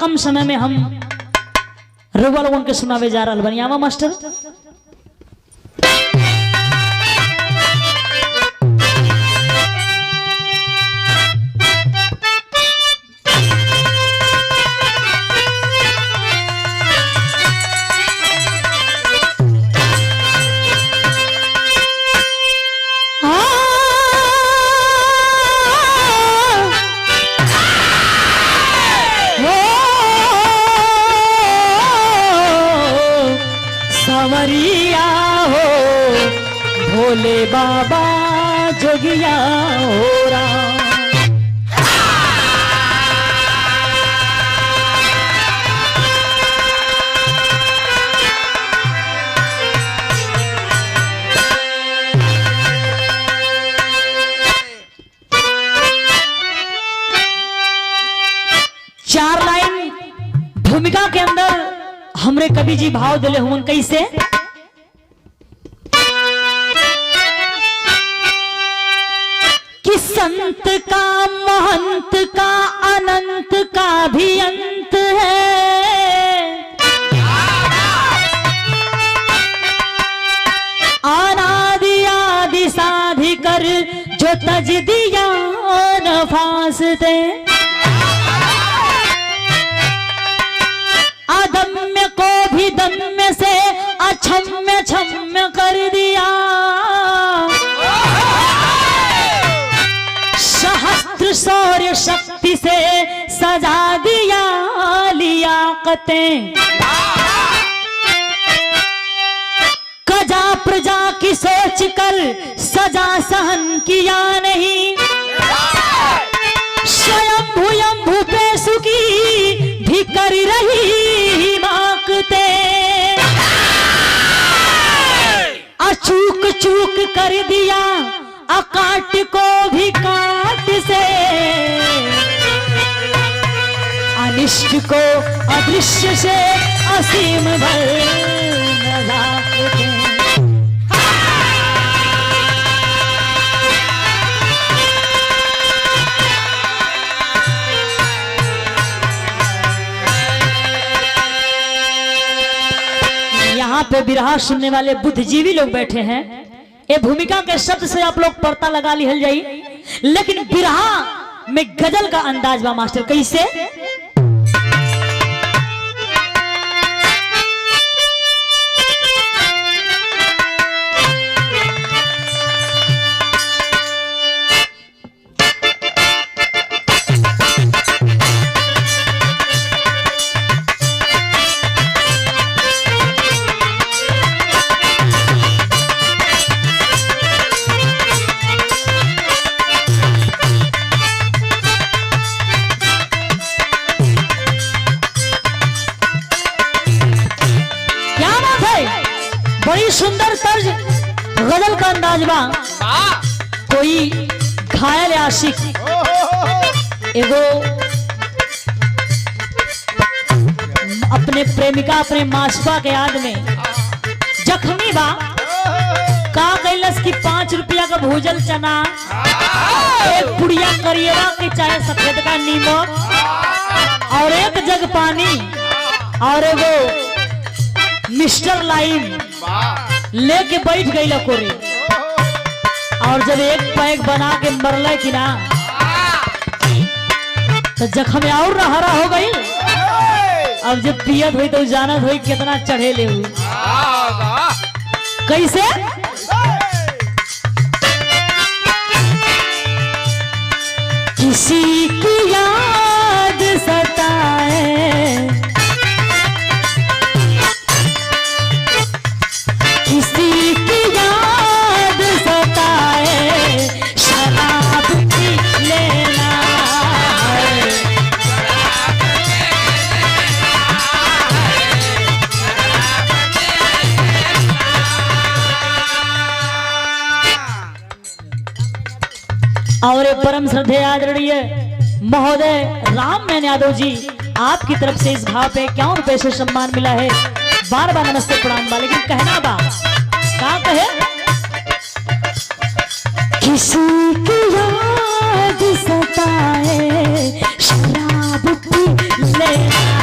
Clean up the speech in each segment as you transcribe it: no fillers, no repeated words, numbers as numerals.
कम समय में हम रउआ लोगन के सुनावे जा रहा बनी। आवा मास्टर। सावरिया हो भोले बाबा जोगिया हो राम। चार लाइन भूमिका के अंदर हमरे कवि जी भाव दिले हुए कैसे। कि संत का महंत का अनंत का भी अंत है, अनादि आदि साधि कर जो तज दिया नफास दे। अदम्य को भी दम्य से अक्षम्य क्षम्य कर दिया। सहस्त्र शौर्य शक्ति से सजा दिया लियाकतें। कजा प्रजा की सोच कर सजा सहन किया नहीं। स्वयं भूयंभू पेशु की भी कर रही माकते। अचूक चूक कर दिया अकाट को भी काट से। अनिष्ट को अदृश्य से असीम भर नजाकते। यहाँ पे बिरहा सुनने वाले बुद्धिजीवी लोग बैठे हैं। ये भूमिका के शब्द से आप लोग पता लगा लिहल जाई, लेकिन बिरहा में गजल का अंदाज बा मास्टर कैसे। बड़ी सुंदर तर्ज गजल का अंदाज बा। कोई घायल आशिक एगो अपने प्रेमिका अपने माशुका के याद में जख्मी बा। का कैलस की 5 रुपया का भूजल चना, एक पुड़िया करिएवा की चाहे सफेद का नीमक और एक जग पानी और एगो मिस्टर लाइन लेके बैठ गई लकोरी। और जब एक पैक बना के मरल कि ना तो जख्म और हरा हो गई। अब जब पियत हुई तो जानत हुई कितना चढ़े ले हुई। कैसे किसी की याद सताए, किसी की याद सताए, शराब पी लेना है। और परम श्रद्धेय आदरणीय महोदय राम मैन यादव जी, आपकी तरफ से इस भाव पे 51 रुपए से सम्मान मिला है। बार बार नमस्ते प्रणाम बा, लेकिन कहना बा क्या कहे। किसी की याद सताए, शराब पी लेना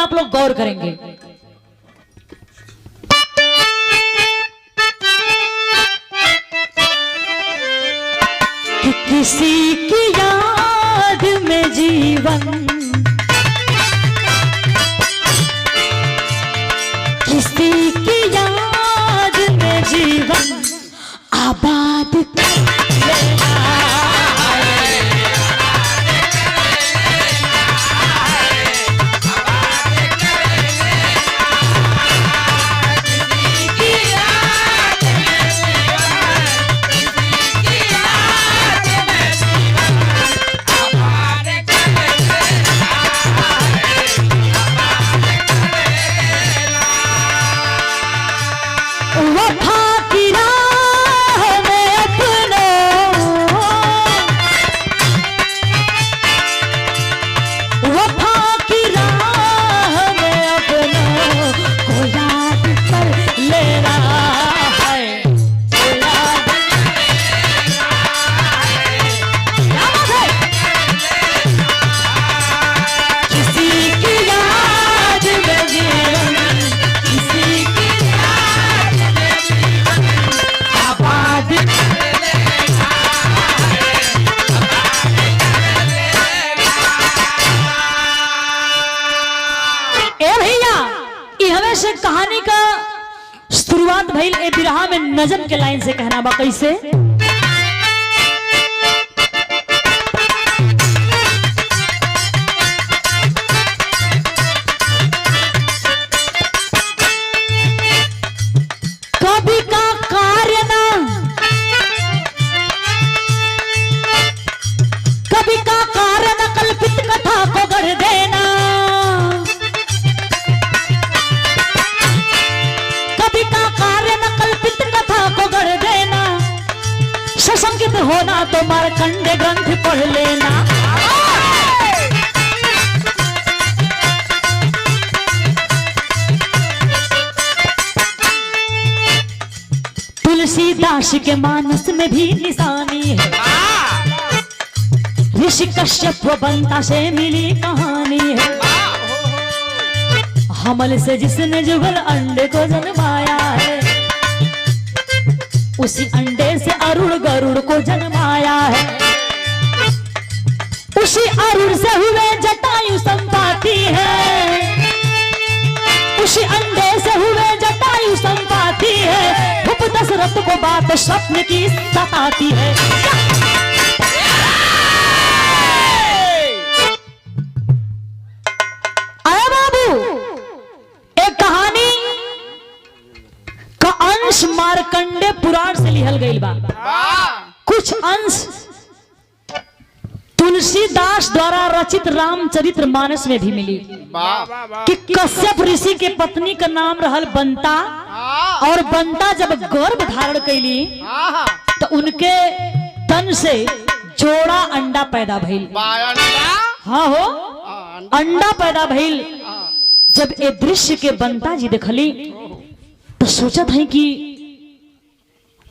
आप लोग गौर करेंगे। कि किसी की याद में जीवन, किसी की याद में जीवन आबाद कर लेना है। वफा की राह में अपनों, वफा की राह में अपनों को याद कर लेना है, को याद कर लेना है। क्या बात है? किसी की याद में जीवन, किसी की आबाद ए भैया, ई हमें से कहानी का शुरुआत भइल ए बिरहा में नजम के लाइन से कहना बा कैसे। कभी का कार्य ना, कभी का कार्य न कल्पित कथा को गढ़ देना, कभी का कार्य न कल्पित कथा को गढ़ देना, सशंकित होना तो मार्कंडे ग्रंथ पढ़ लेना। तुलसीदास के मानस में भी निशानी है, ऋषि कश्यप व बंता से मिली कहानी है। हमल से जिसने जुगल अंडे को जन्माया है, उसी अंडे से अरुण गरुड़ को जन्माया है। उसी अरुण से हुए जटायु संपाति है, उसी अंडे से हुए जटायु संपाति है। भूप दशरथ को बात स्वप्न की सताती है। अरे बाबू, एक कहानी का अंश मार्कंडे पुराण से लिहल गई बा, कुछ अंश तुलसीदास द्वारा रचित रामचरित्र मानस में भी मिली कि कश्यप ऋषि के पत्नी का नाम रहल बंता, और बंता जब गर्भ धारण कैली तो उनके तन से जोड़ा अंडा पैदा भइल। हाँ हो, अंडा पैदा भइल। जब ए दृश्य के बंता जी देखली तो सोचत है कि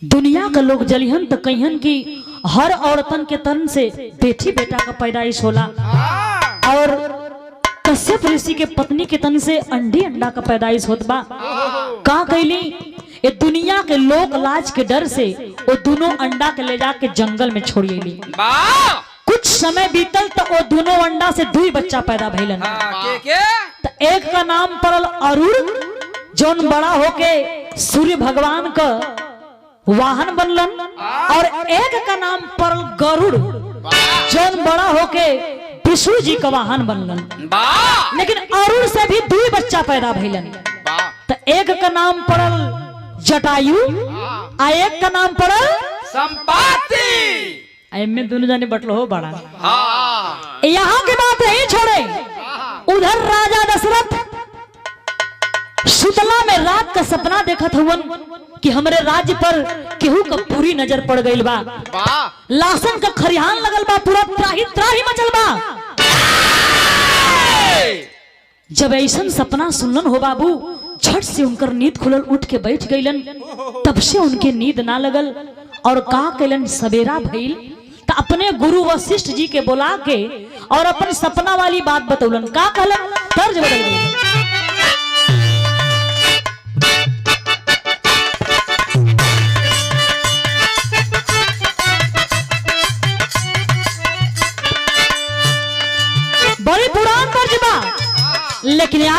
दुनिया का लोग जलिहन तो कहिहन कि हर औरतन के तन से बेटी बेटा का पैदाइश होला, और कश्यप ऋषि के पत्नी के तन से अंडी अंडा का पैदाइश होत बा। का कैली, ये दुनिया के लोक लाज के डर से वो दोनों अंडा के ले जाके जंगल में छोड़िएली। कुछ समय बीतल तो वो दोनों अंडा से 2 बच्चा पैदा भइलन। तो एक का नाम पड़ल अरुण, जौन बड़ा होके सूर्य भगवान का वाहन बनलन, और एक का नाम पड़ल गरुड़, जौन बड़ा होके विष्णु जी का वाहन बनलन। लेकिन अरुण से भी 2 बच्चा पैदा भइलन। तो एक का नाम पड़ल जटायु, आ एक का नाम पड़ल संपाति। एमे दोनों जाने बटलो हो बड़ा। यहाँ की बात नहीं छोड़े, उधर राजा दशरथ सुतला में रात का सपना देखत हुवन कि हमरे राज्य पर केहू का पूरी नजर पड़ गई बा, लाशन का खरिहान लगल बा, पूरा त्राही त्राही मचल बा। जब ऐसन सपना सुनलन हो बाबू, झट से उनकर नींद खुलल, उठ के बैठ गईलन। तब से उनके नींद ना लगल, और का कैलन, सवेरा भइल तो अपने गुरु वशिष्ठ जी के बुला के और अपन सपना वाली बात बतौलन। का कहलन, तर्ज बदल गई।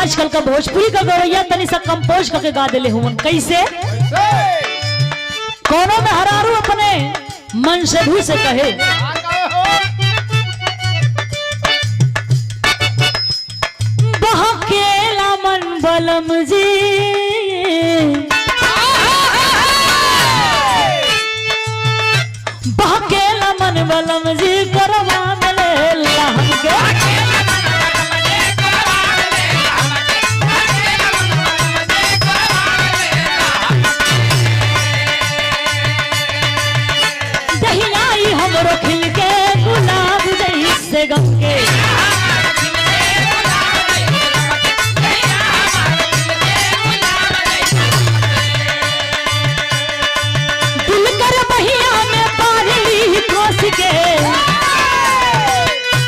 आजकल का भोजपुरी का गवैया तनी सा कंपोज करके गा देले हुन। कैसे? कोनो में हरारू अपने मन से भी से कहे, बहकेला मन बलम जी, बहकेला मन बलम जी, करवा मिले लहम के दहियाई हमरो खिल के गुलाब जैसे गम के। दिल कर बहिया में बांधली कोस के,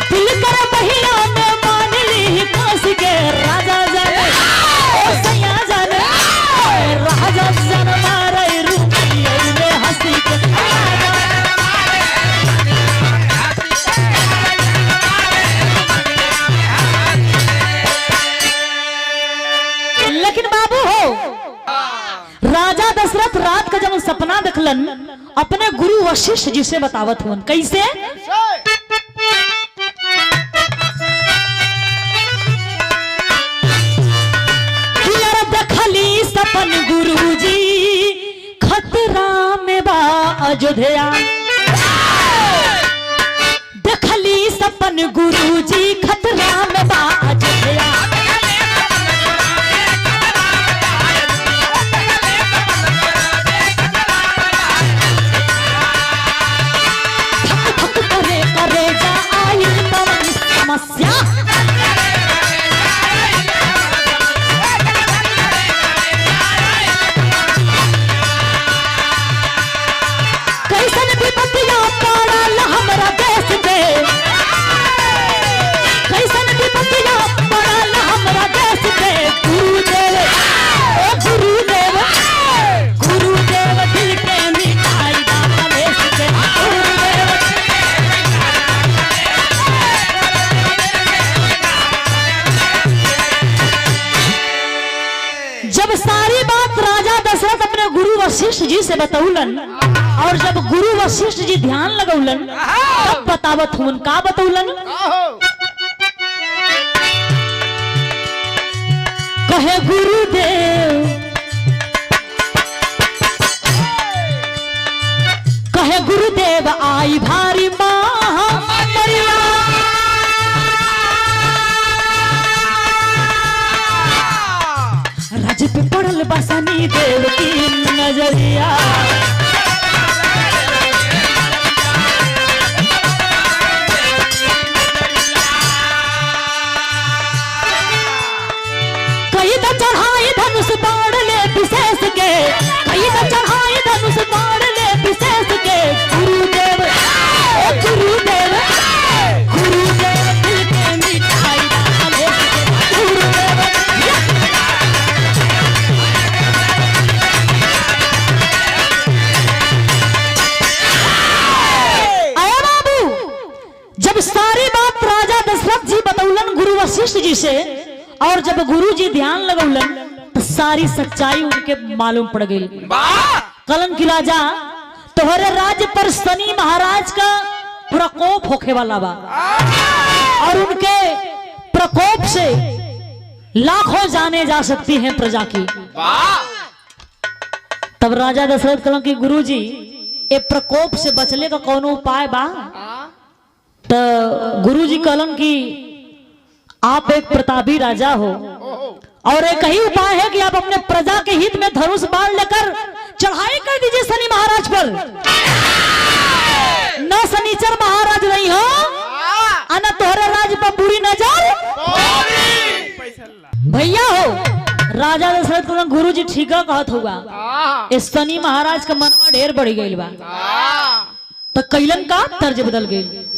दिल कर बहिया में बांधली कोस के, राजा जाने ओ सैया जाने, राजा जाने मारे रूपिया में हंसी के। लेकिन बाबू हो, राजा दशरथ रात का जब सपना देखलन अपने गुरु वशिष्ठ जी से बतावत हुन। कैसे? देखली सपन गुरु जी, खतरा में बा अयोध्या। देखली सपन गुरु जी, खतरा में बा अयोध्या। समस्या कैसन विपत्तिया पड़ल हमरा देश पे, कैसन विपत्तिया पड़ल हमरा देश पे। गुरुदेव ओ गुरुदेव, गुरुदेव दिल के मिठाई दा कलेश के। गुरुदेव जब सारी बात राजा दशरथ अपने गुरु वशिष्ठ जी से बतौलन, और जब गुरु वशिष्ठ जी ध्यान लगौलन, तब बतावत हुन। का बतौलन? कहे गुरुदेव, कहे गुरुदेव आई भारी महामरिया। राज पे पड़ल बसनी देव की नजरिया। कई तो चढ़ाई धनुष बाण ले विशेष के, कई तो चढ़ाई धनुष बाण ले विशेष के। गुरुदेव ओ गुरुदेव, गुरुदेव दिल के मिठाई दा कलेश के। गुरुदेव सारी बात राजा दशरथ जी बतौलन गुरु वशिष्ठ जी से, और जब गुरु जी ध्यान लगौलन तो सारी सच्चाई उनके मालूम पड़ गई। कलन की राजा, तोहरे राज्य पर शनि महाराज का प्रकोप होखे वाला बा, और उनके प्रकोप से लाखों जाने जा सकती हैं प्रजा की। तब राजा दशरथ कलन की गुरु जी, ये प्रकोप से बचने का कौन उपाय बा? तो गुरु जी कहलन कि आप एक प्रतापी राजा हो, और एक ही उपाय है कि आप अपने प्रजा के हित में धनुष बाण लेकर चढ़ाई कर दीजिए शनि महाराज पर। न शनिचर महाराज नहीं हो, न तोहरे राज पर बुरी नजर भैया हो। राजा दशरथ कहलन गुरु जी ठीक कहत होगा, इस शनि महाराज का मनवा ढेर बढ़ गई बा। तो कैलन का तर्ज बदल गई।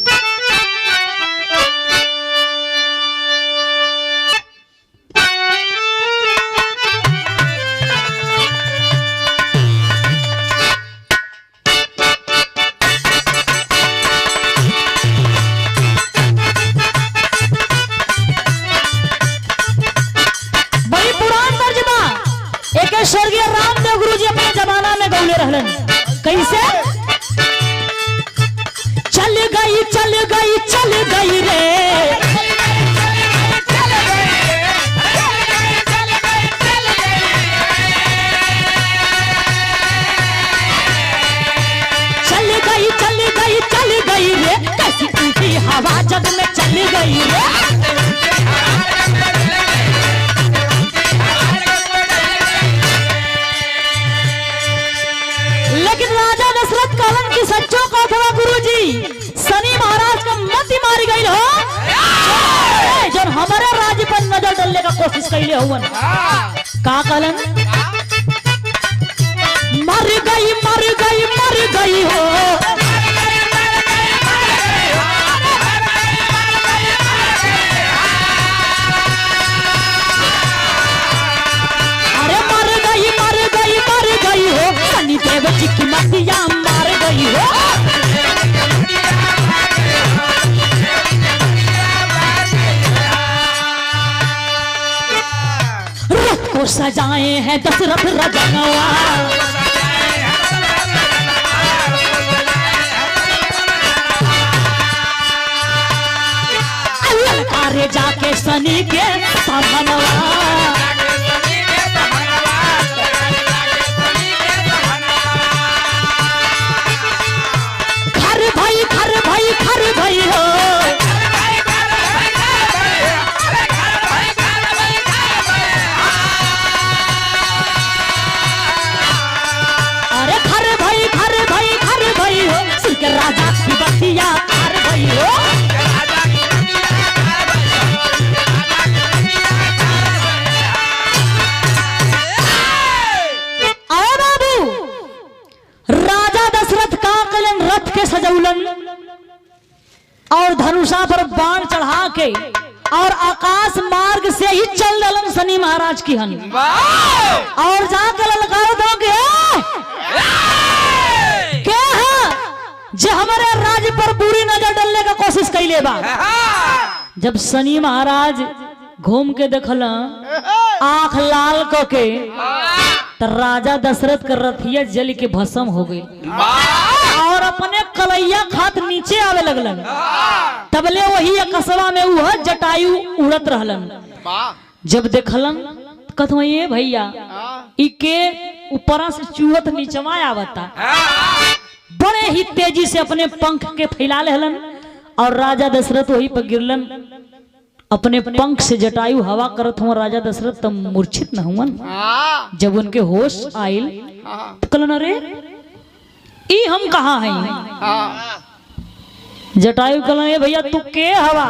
रहलन कैसे चल गई चल गई चल गई रे चल गई चल गई चल गई रे कैसी उल्टी हवा जग में चल गई रे लेकिन राजा दशरथ कहलन की सच्चो को अथवा गुरुजी शनि महाराज का मत मारी गई हो जो हमारे राज्य पर नजर डालने का कोशिश कैले हुवन का कहलन मर गई मर गई मर गई हो अरे मर गई मर गई मर गई हो शनि देव जी की मतिया मार गई हो रथ को सजाए हैं दशरथ रजनवा अरे जाके शनि के समनवा घर भाई हो अरे घर भाई हो सिर के राजा की बतिया घर भाई हो सजौलन और धनुषा पर बाण चढ़ा के और आकाश मार्ग से ही चल दलन शनि महाराज की हन और जाकर ललकारो दो के क्या है जे हमारे राज्य पर बुरी नजर डालने का कोशिश कैले बा जब शनि महाराज घूम के देखल आंख लाल क के तो राजा दशरथ का रथिया जल के भस्म हो गई और अपने कलैया खात नीचे आवे लगलन तबले वही कसवा में वह जटायु उड़त रहलन जब देखलन कथवा ये भैया इके ऊपरा से चूहत नीचवा आवता बड़े ही तेजी से अपने पंख के फैला लेहलन और राजा दशरथ वही पर गिरलन अपने पंख से जटायु हवा करत हुआ राजा दशरथ तब मूर्छित न हुआ जब उनके होश आयल तो कहलन अरे ई हम कहाँ हैं जटायु कहलन ए भैया तू के हवा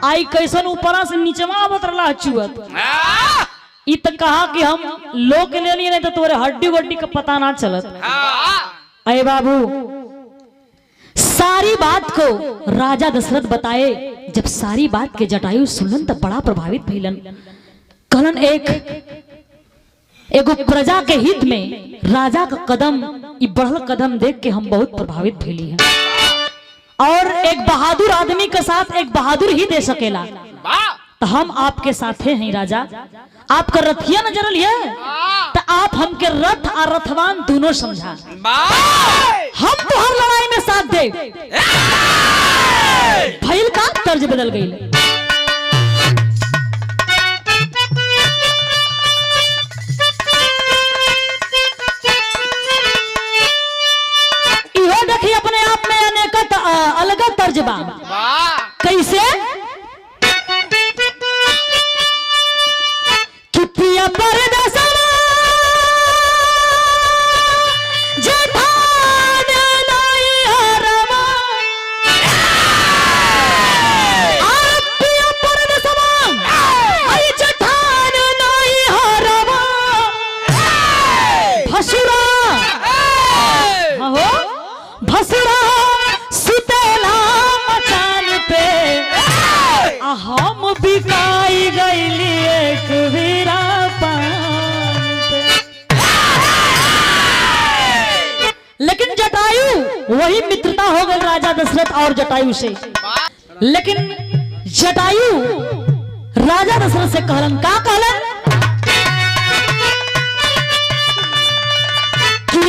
आई कैसन ऊपरा से नीचवा आवत रला चुअत ई त कहा कि हम लोग के ले लिए नहीं तो तोरे हड्डी वड्डी का पता ना चलत अरे बाबू सारी बात को राजा दशरथ बताए जब सारी बात के जटायु सुनलन तब बड़ा प्रभावित भइलन कहलन एगो प्रजा के हित में राजा का कदम ई बढ़ल कदम देख के हम बहुत प्रभावित भइली हैं और एक बहादुर आदमी के साथ एक बहादुर ही दे सकेला तो हम आपके साथे हैं राजा आपका रथिया नजर लिया तो आप हमके रथ और रथवान दोनों समझा हम तो हर लड़ाई में साथ दे भइल का तर्ज बदल गई इहो देखिए अपने आप में अनेक अलग तर्ज बा कैसे कितिया परदेसा जठान लाई हरमा आपिया परदेसा आई जठान लाई हरमा भसुरा हो भसुरा सुतेला मचान पे हम बिकाई गईली एक वीरा लेकिन जटायु वही मित्रता हो गई राजा दशरथ और जटायु से लेकिन जटायु राजा दशरथ से कहलन का कहलन कि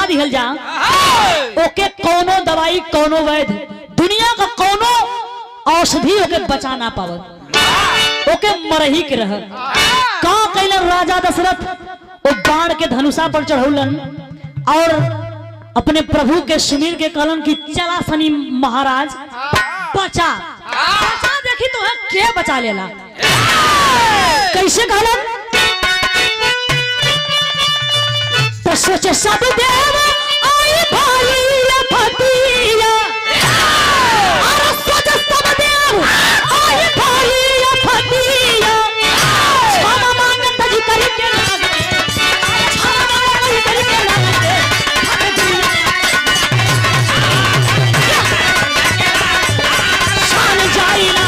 दिहल जा, ओके कोनो दवाई कोनो वैद्य दुनिया का कोनो औषधि ओके बचा ना पावत, ओके मरही के रह। का कैलन राजा दशरथ, वो बाण के धनुषा पर चढ़ौलन और अपने प्रभु के सुमीर के कहलन कि चला सनी महाराज बचा, बचा देखी तो है के बचा लेला। कैसे कहलन, तो सोचे सब देव आई भाई फतिया, और सोचे सब देव आई भाई फतिया, क्षमा मांगत जी करके लागे, क्षमा मांगत जी करके लागे, शान जाइला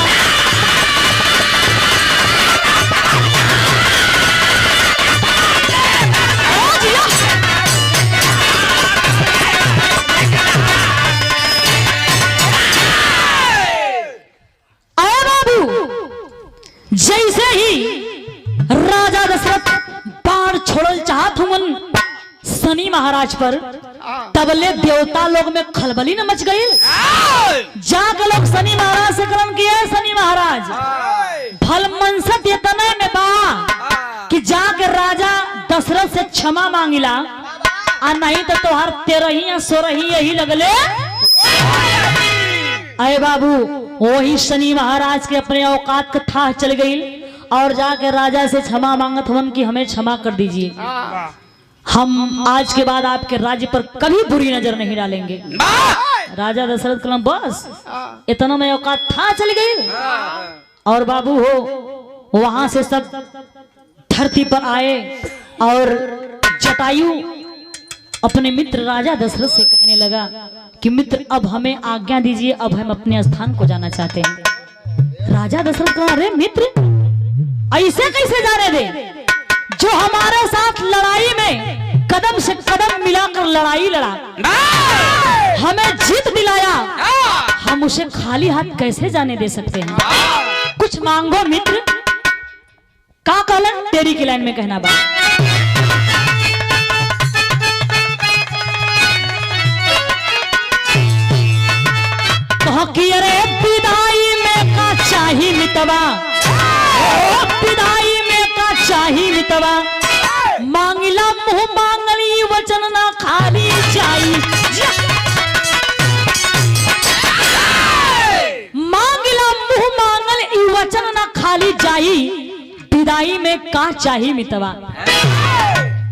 जैसे ही राजा दशरथ बाण छोड़ल चाहत हुमन शनि महाराज पर, तबले देवता लोग में खलबली न मच गई। जाके लोग शनि महाराज से कलन किया, शनि महाराज फल मनसत ये तनय में बा कि जाके राजा दशरथ से क्षमा मांगिला, आ नहीं तो तोहार 13 या 16 यही लगले। अरे बाबू, वही शनि महाराज के अपने औकात का था चल गई और जाके राजा से क्षमा मांगत हवन कि हमें क्षमा कर दीजिए, हम आज के बाद आपके राज्य पर कभी बुरी नजर नहीं डालेंगे। राजा दशरथ कलम बस इतना में औकात था चल गई। और बाबू हो वहां से सब धरती पर आए और जटायु अपने मित्र राजा दशरथ से कहने लगा कि मित्र अब हमें आज्ञा दीजिए, अब हम अपने स्थान को जाना चाहते हैं। राजा दशरथ कहा, अरे मित्र ऐसे कैसे जाने दे, जो हमारे साथ लड़ाई में कदम से कदम मिलाकर लड़ाई लड़ा, हमें जीत दिलाया, हम उसे खाली हाथ कैसे जाने दे सकते हैं। कुछ मांगो मित्र। का कहलन, तेरी की लाइन में कहना बा, कहा कि अरे विदाई में का चाही मितवा, विदाई में का चाही मितवा, मांगिला मुंह मांगली वचन ना खाली चाही, मांगिला मुंह मांगल वचन ना खाली जाई, विदाई में का चाही मितवा।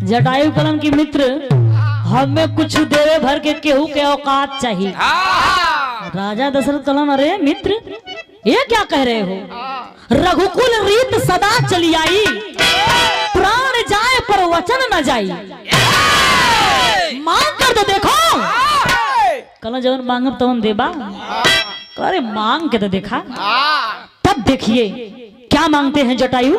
जटायु कलम की मित्र हमें कुछ देवे भर के केहू के औकात चाहिए। राजा दशरथ कलन, अरे मित्र ये क्या कह रहे हो, रघुकुल रीत सदा चली आई, प्राण जाए पर वचन न जाई, मांग कर तो देखो। कल जवन मांगब तवन देबा, अरे मांग के तो देखा, तब देखिए क्या मांगते हैं जटायु।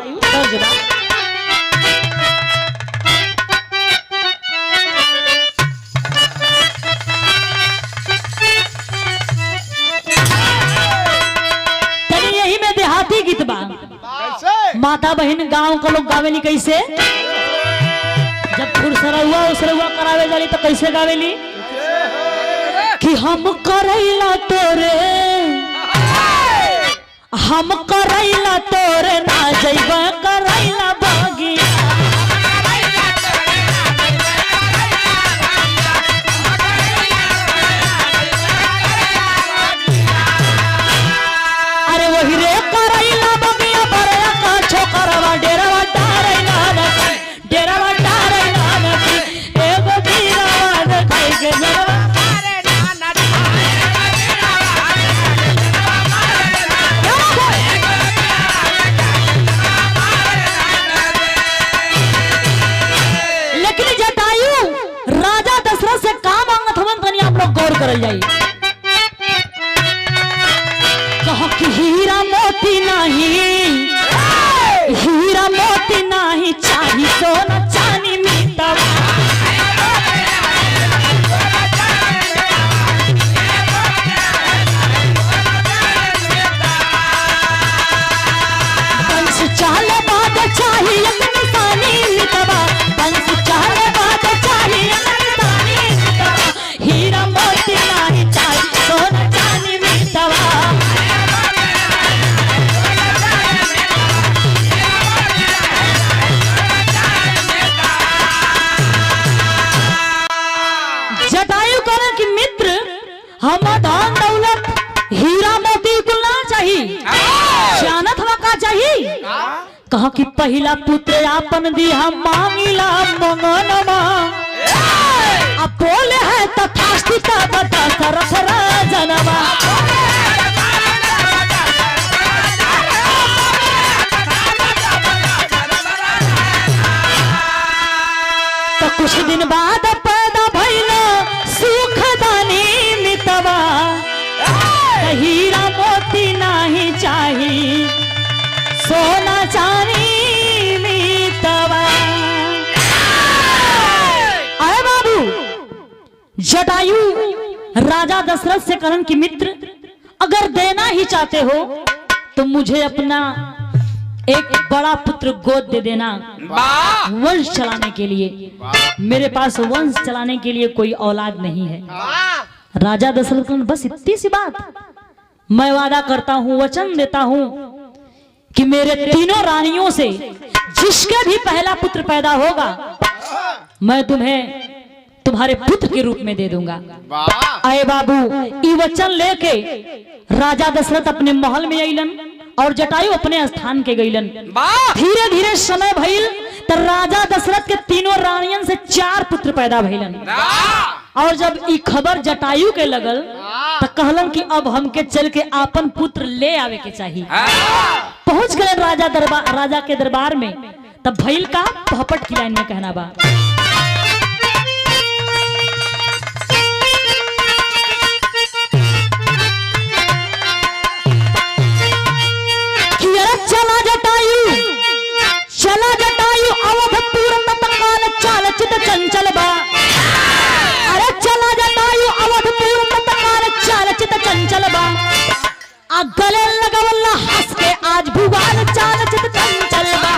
गीत बा, माता बहन गांव का लोग गावेली कैसे, जब फुरसरहुआ उसरहुआ करावे जाली तो कैसे गावेली कि हम करैला तोरे, हम करैला तोरे ना जइबा करैला बगिया, अरे वही रे करैला बगिया बरया का छोकरवा डेरावा डारैला नकी, डेरावा डारैला नकी, एगो बीरावा देखाई के नरवा मारे ना लेकिन जटायु राजा दशरथ से का मांगत हवन तनी आप लोग गौर करल जाई। कहो कि हीरा मोती नहीं, हीरा मोती नहीं चाही, सोना चांदी मीतवा, बंस चाले बाद चाहिए निशानी मीतवा, बंस चाले बाद चाहिए निशानी हम धन दौलत हीरा मोती कुल ना चाहिए, जानत हवा का चाहिए। कहा कि पहला पुत्र आपन दी हम मांगिला मंगनमा, अब बोले है तथास्तु का बता सरफ राजनवा। तो कुछ दिन बाद पैदा भइला सुखदानी मितवा, हीरा मोती नहीं चाहिए सोना चांदी मितवा। अरे बाबू, जटायु राजा दशरथ से कहन कि मित्र अगर देना ही चाहते हो तो मुझे अपना एक बड़ा पुत्र गोद दे देना वंश चलाने के लिए। मेरे पास वंश चलाने के लिए कोई औलाद नहीं है। राजा दशरथ कहन बस इतनी सी बात, मैं वादा करता हूं, वचन देता हूं कि मेरे तीनों रानियों से जिसके भी पहला पुत्र पैदा होगा मैं तुम्हें तुम्हारे पुत्र के रूप में दे दूंगा। आए बाबू, ये वचन लेके राजा दशरथ अपने महल में अइलन और जटायु अपने स्थान के गइलन। धीरे धीरे समय भइल तो राजा दशरथ के तीनों रानियन से 4 पुत्र पैदा भइलन। और जब ई खबर जटायु के लगल तो कहलन कि अब हमके चल के आपन पुत्र ले आवे के चाहिए। पहुंच गए राजा के दरबार में। तब भइल का पहपट की लाइन में कहना बा, चला जटायु अवधपुर तत्काल चाल चित चंचल बा। अरे चला जटायु अवधपुर तत्काल चाल चित चंचल बा, आ गले लगवल्ला हंस के आज भुवान चाल चित चंचल बा।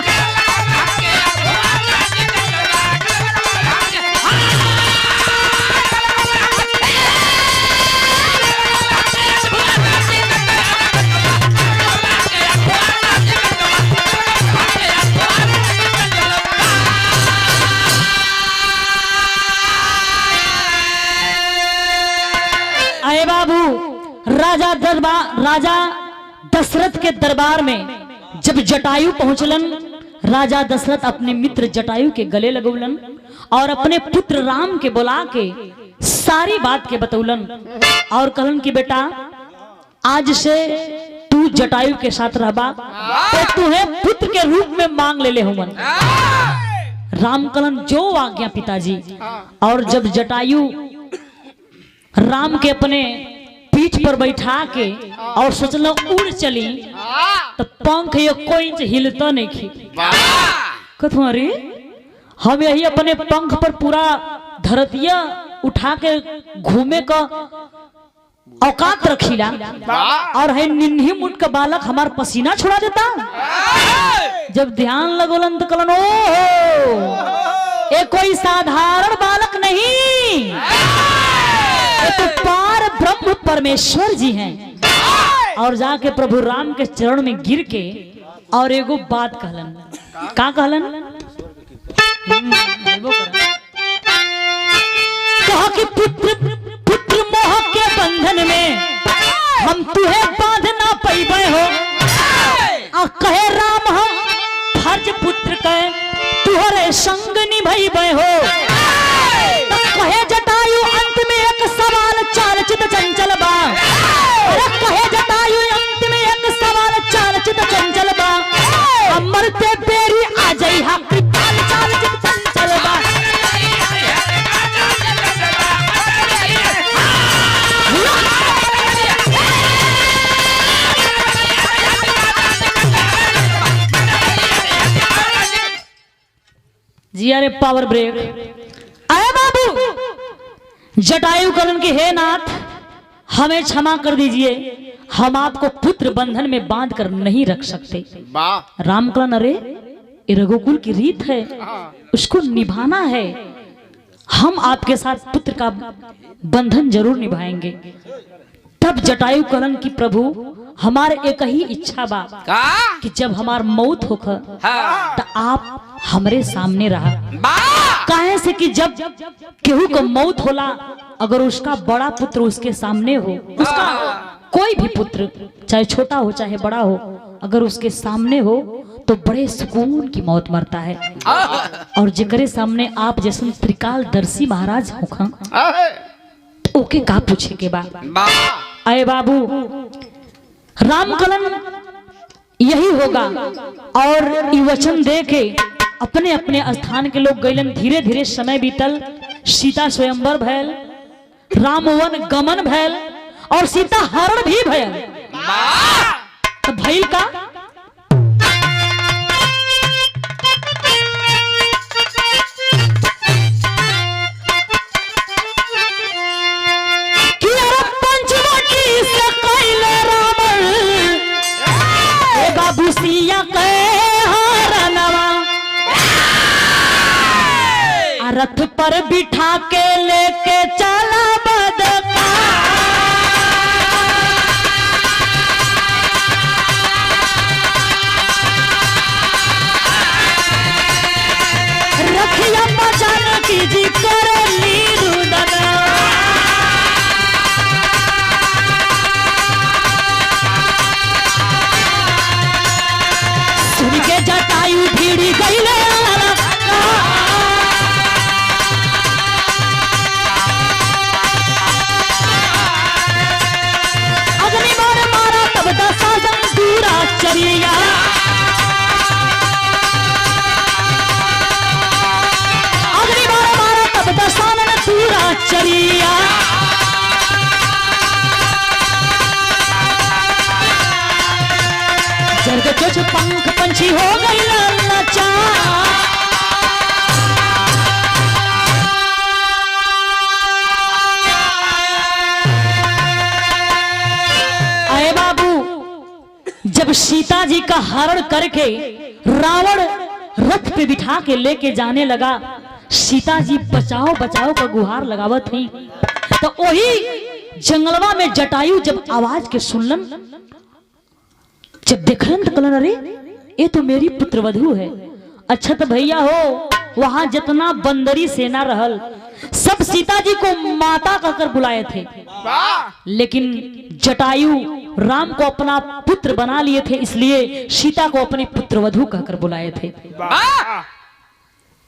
राजा दशरथ के दरबार में जब जटायु पहुंचलन, राजा दशरथ अपने मित्र जटायु के गले लगौलन और अपने पुत्र राम के बुला के सारी बात के बतौलन और कहलन कि बेटा आज से तू जटायु के साथ रहबा तो तुम्हें पुत्र के रूप में मांग ले हुमन। राम कहलन जो आज्ञा पिताजी। और जब जटायु राम के अपने पीठ पर बैठा के और सोचल उड़ चली तो पंख एको इंच हिलता नहीं खी। कथो अरे हम यही अपने पंख पर पूरा धरतिया उठा के घूमे का औकात रखीला और है निन्ही मुट का बालक हमार पसीना छुड़ा देता। जब ध्यान लगोलन तो कलन ये कोई साधारण बालक नहीं, तो पार ब्रह्म परमेश्वर जी हैं। और जाके प्रभु राम के चरण में गिर के और एगो बात कहलन। का कहलन? कहा कि पुत्र मोह के बंधन में हम तुहे बांध ना पैबे हो। आ कहे राम हम फर्ज पुत्र के तुहरे संग निभैबे हो। तो कहे जटायु अंत में एक सवाल चाल चित चंचल बा। अरे कहे जटायु अंत में एक सवाल चाल चित चंचल बा। मरते बेरी आ जाई हा चाल चाल चित चंचल बा। जी अरे पावर ब्रेक। अरे बाबू जटायु कहलन कि हे नाथ हमें क्षमा कर दीजिए, हम आपको पुत्र बंधन में बांध कर नहीं रख सकते। राम कहलन अरे ये रघुकुल की रीत है, उसको निभाना है। हम आपके साथ पुत्र का बंधन जरूर निभाएंगे। तब जटायु कहलन कि प्रभु हमारे एक ही इच्छा बा का कि जब हमार मौत होख हाँ तो आप हमरे सामने रहा। बा काहे से कि जब केहू को मौत होला, अगर उसका बड़ा पुत्र उसके सामने हो, उसका कोई भी पुत्र चाहे छोटा हो चाहे बड़ा हो, अगर उसके सामने हो तो बड़े सुकून की मौत मरता है। और जेकरे सामने आप जैसन त्रिकालदर्शी महाराज होखा तो ओके का पूछे के बा। बा अरे बाबू, रामकलन यही होगा। और ये वचन दे के अपने अपने स्थान के लोग गइलन। धीरे धीरे समय बीतल, सीता स्वयंवर भयल, रामवन गमन भयल और सीता हरण भी भयल। तो भइल का कि अरे पंचवटी से कैले रावण, ए बाबू सिया के हरणवा, रथ पर बिठा के लेके चला बदका। रखिया बचान की जी करली रुदना। सुन के जटायु भीड़ी गईले चरिया। अगली बार मारा तब दसानन पूरा चरिया। जर्ग चोच पंख पंछी हो गई ललचा। अरे बाबू, जब सीता जी का हरण करके रावण रथ पे बिठा के लेके जाने लगा, सीता जी बचाओ बचाओ का गुहार लगावत थी। तो वही जंगलवा में जटायु जब आवाज के सुनलन, जब देखलन तो कहलन अरे ये तो मेरी पुत्रवधू है। अच्छा तो भैया हो, वहां जितना बंदरी सेना रहल सब सीता जी को माता कहकर बुलाए थे, लेकिन जटायु राम को अपना पुत्र बना लिए थे, इसलिए सीता को अपनी पुत्रवधू कहकर बुलाए थे।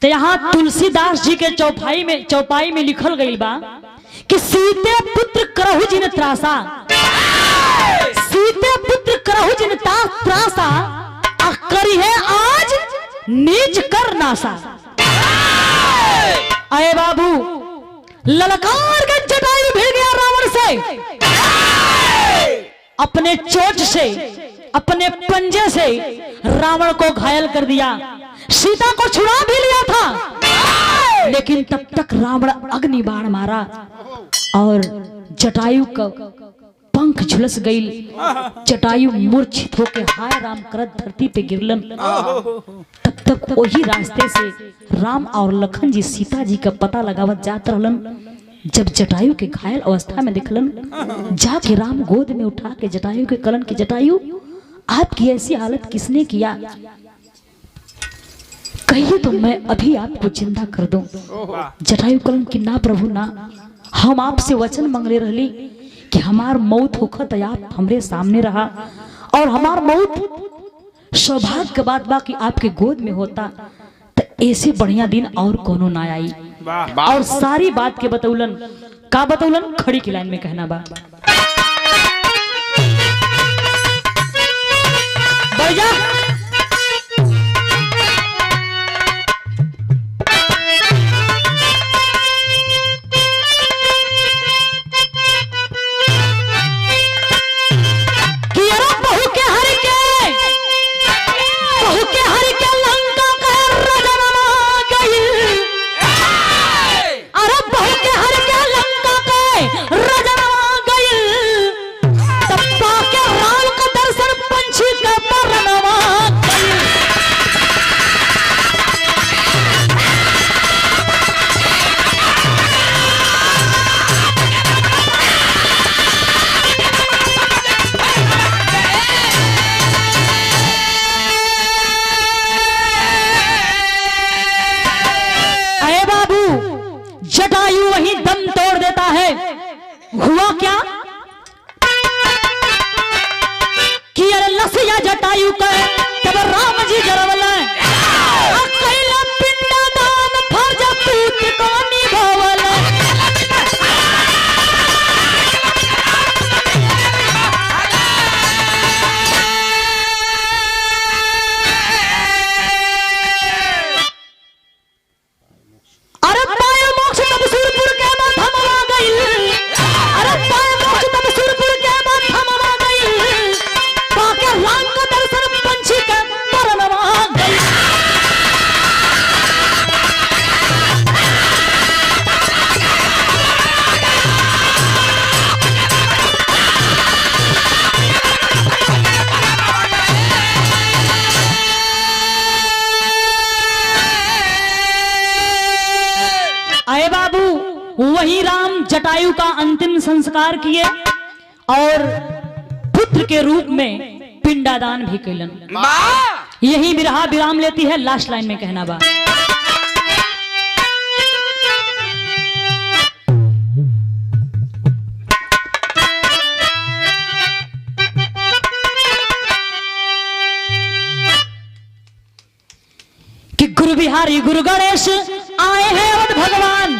तो यहाँ तुलसीदास जी के चौपाई में लिखल गई बा कि सीते पुत्र करहु जिन त्रासा, सीते पुत्र करहु जिन त्रासा, करी है आज नीच कर नासा। अरे बाबू, ललकार के जटायु भिड़ गया रावण से, अपने चोट से अपने पंजे से रावण को घायल कर दिया। सीता को छुड़ा भी लिया था, लेकिन तब तक रावण अग्नि बाण मारा और जटायु का पंख झुलस गई। जटायु मूर्छित होकर हाय राम करत धरती पे गिरलन। तब तक वही रास्ते से राम और लखन जी सीता जी का पता लगावत जात रहलन। जब जटायु के घायल अवस्था में देखलन, जाके राम गोद में उठा के जटायु के कलन की, जटायु आपकी ऐसी हालत किसने किया, कहिए तो मैं अभी आपको जिंदा कर दूं। जटायु कलन की ना प्रभु ना, हम आपसे वचन मांगले रहली कि हमार मौत होखत आप हमरे सामने रहा, और हमार मौत सौभाग्य के बात बा कि आपके गोद में होता, तो ऐसे बढ़िया दिन और कोनो ना आई। और सारी बात के बतौलन, का बतौलन खड़ी की लाइन में कहना बा। भैया जटायु वहीं दम तोड़ देता है। हुआ क्या कि अरे लसिया जटायु का तब राम जी जरवल कैला पिंडदान फर्ज पूत को निभावल। अरे पाए मोक्ष तब सुरपुर के माथा मवा गइल। अरे पाए मोक्ष तब सुरपुर के माथा मवा गइल। पाके राम का दर्शन पंछी के मरनवा गइल। आए बाबू वही राम जटायु का अंतिम संस्कार किए और पुत्र के रूप में पिंडादान भी कैलन। यही बिरहा विराम लेती है। लास्ट लाइन में कहना बा कि गुरु बिहारी गुरु गणेश आए हैं और भगवान